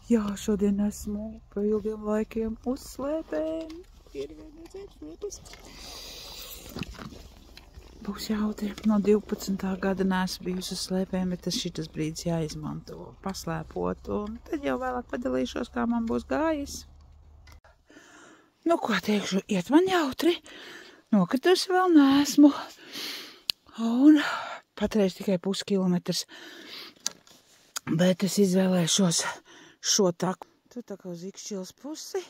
Jā, šodien esmu pa ilgiem laikiem uz slēpēm. Ir vienreiz rotas. Būs jautri. No 12. gada neesmu bijusi uz slēpēm, bet šitas brīdis jāizmanto paslēpot. Un tad jau vēlāk padalīšos, kā man būs gājis. Nu, ko teikšu, iet man jautri. Nokritusi vēl neesmu. Un patreiz tikai puskilometrs. Bet es izvēlēšos šo taku. Tu tā kā uz Ikšķilas pusi.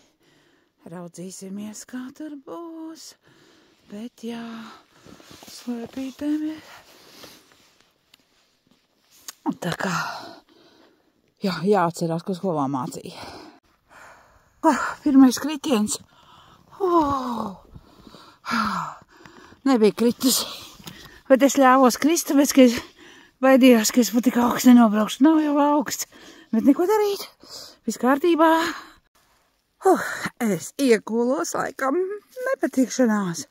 Raudzīsimies, kā tur būs. Bet jā, slēpītēm ir. Un tā kā, jā, jāatcerās, ko skolā mācīja. Pirmais kritiens. Nebija kritus. Bet es ļāvos krist, tāpēc, ka es baidījos, ka es pat tik augsts nenobraukšu. Nav jau augsts. Bet neko darīt. Viss kārtībā. Es iegūlos laikam nepatikšanās.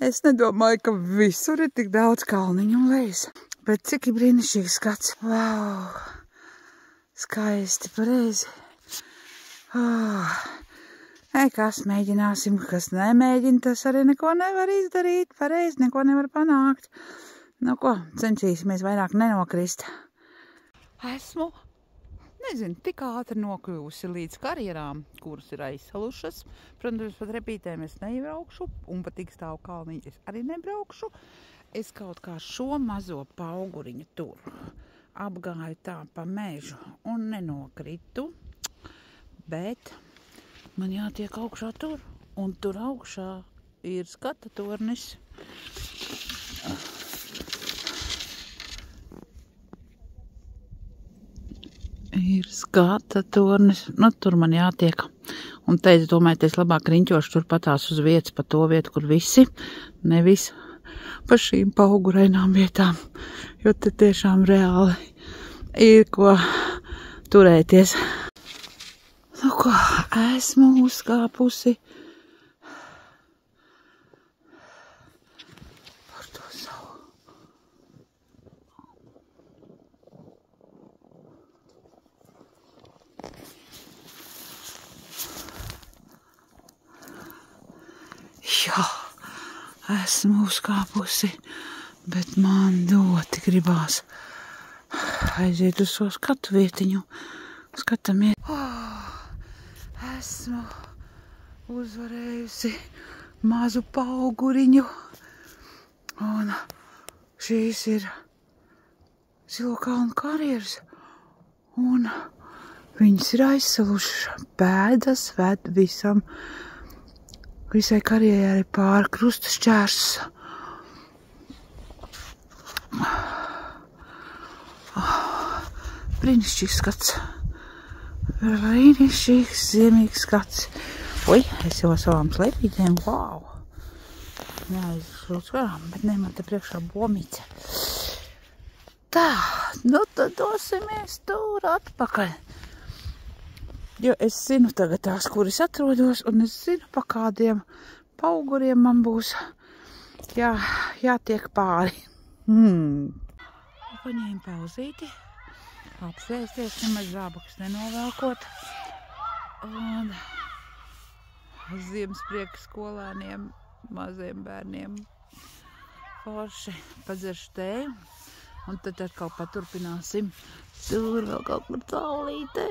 Es nedomāju, ka visur ir tik daudz kalniņu un lejas. Bet cik ir brīnišķīgs skats. Wow. Skaisti, pareizi. Kas mēģināsim, kas nemēģina, tas arī neko nevar izdarīt. Pareizi, neko nevar panākt. Nu ko, cenšīsimies vairāk nenokrist. Esmu, nezinu, tik ātri nokļuvusi līdz karjerām, kuras ir aizsalušas. Protams, pat repītēm es nebraukšu, un pat tik stāvu kalniņu es arī nebraukšu. Es kaut kā šo mazo pauguriņu tur apgāju tā pa mežu un nenokritu. Bet man jātiek augšā tur, un tur augšā ir skata tornis. Ir skata tornis, nu tur man jātiek. Un teicu, domāju, es labāk riņķošu tur patās uz vietas, pa to vietu, kur visi, nevis pa šīm paugurainām vietām, jo te tiešām reāli ir ko turēties. Nu ko, esmu uzkāpusi par to savu. Jā, esmu uzkāpusi, bet man ļoti gribās aiziet uz šo skatu vietiņu. Skatamies. Esmu uzvarējusi mazu pauguriņu. Un šīs ir Zilo kalnu karjeras. Un viņas ir aizsalušas. Pēdas ved visai karjerai pāri krusta šķērsus. Brīnišķīgs skats. Brīnišķīgs, ziemīgs skats. Oi, es jau ar savām slēpītēm, wow. Jāizšūts garām, bet ne, man te priekšā bomīce. Tā, nu tad dosimies tur atpakaļ. Jo es zinu tagad tās, kur es atrodos, un es zinu, pa kādiem pauguriem man būs jātiek pāri. Paņēmu pauzīti. Apsēsties, nemaz zābakus nenovelkot. Un Ziemassprieka skolēniem, maziem bērniem forši padzeršu tēju. Un tad atkal paturpināsim. Tur vēl kaut kur tālītē.